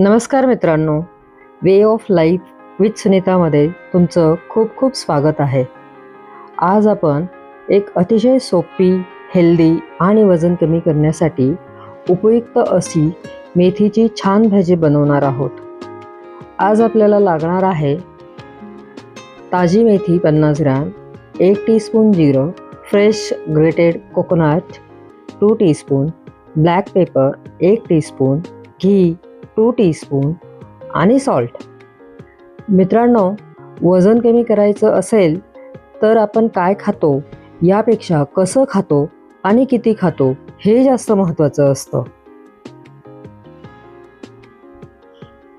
नमस्कार मित्रांनो, वे of life with सुनीतामध्ये तुमचं खूप खूप स्वागत आहे. आज आपण एक अतिशय सोपी, हेल्दी आणि वजन कमी करण्यासाठी उपयुक्त अशी मेथीची छान भाजी बनवणार आहोत. आज आपल्याला लागणार आहे ताजी मेथी 50 ग्रॅम, 1 टीस्पून जिरं, fresh grated coconut 2 teaspoon, black pepper 1 teaspoon, घी 2 टीस्पून आणि सॉल्ट. मित्रांनो, वजन कमी करायचं असेल तर आपण काय खातो यापेक्षा कसं खातो आणि किती खातो हे जास्त महत्त्वाचं असतं.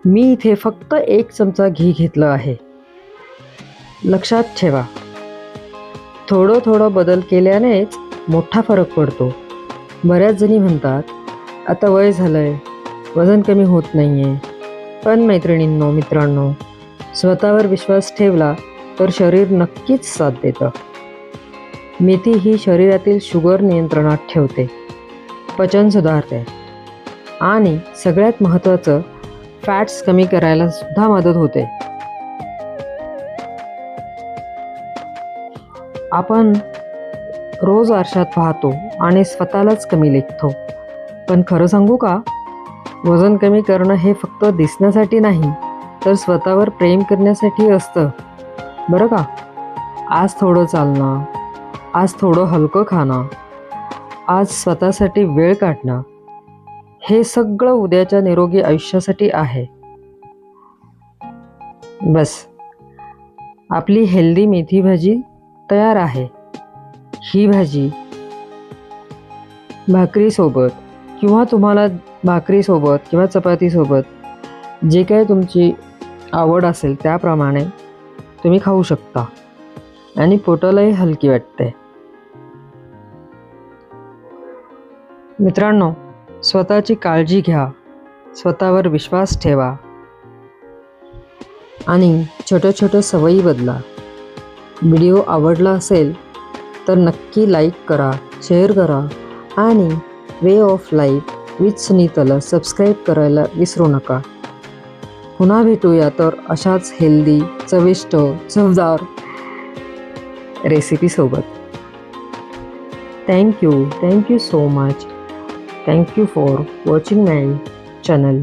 मी इथे फक्त 1 चमचा घी घेतलं आहे. लक्षात ठेवा, थोडं बदल केल्यानेच मोठा फरक पडतो. बऱ्याच जणी म्हणतात, आता वय झालंय, वजन कमी होत नाहीये. पण मैत्रिणींनो, मित्रांनो, स्वतःवर विश्वास ठेवला तर शरीर नक्कीच साथ देतं. मेथी ही शरीरातील शुगर नियंत्रणात ठेवते, पचन सुधारते आणि सगळ्यात महत्त्वाचं फॅट्स कमी करायला सुद्धा मदत होते. आपण रोज आरशात पाहतो आणि स्वतःलाच कमी लेखतो. पण खरं सांगू का, वजन कमी करणं हे फक्त दिसण्यासाठी नाही, तर स्वतःवर प्रेम करण्यासाठी असतं, बरं का. आज थोडं चालणं, आज थोडं हलकं खाणं, आज स्वतःसाठी वेळ काढणं, हे सगळं उद्याच्या निरोगी आयुष्यासाठी आहे. बस, आपली हेल्दी मेथी भाजी तयार आहे. ही भाजी भाकरीसोबत किंवा तुम्हाला भाकरीसोबत किंवा चपातीसोबत जे काही तुमची आवड असेल त्याप्रमाणे तुम्ही खाऊ शकता आणि पोटालाही हलकी वाटते. मित्रांनो, स्वतःची काळजी घ्या, स्वतःवर विश्वास ठेवा आणि छोट्या सवयी बदला. व्हिडिओ आवडला असेल तर नक्की लाईक करा, शेअर करा आणि वे ऑफ लाईफ विथ सुनीताला सबस्क्राईब करायला विसरू नका. पुन्हा भेटूया तर अशाच हेल्दी, चविष्ट, चवदार रेसिपीसोबत. Thank you so much. Thank you for watching my channel.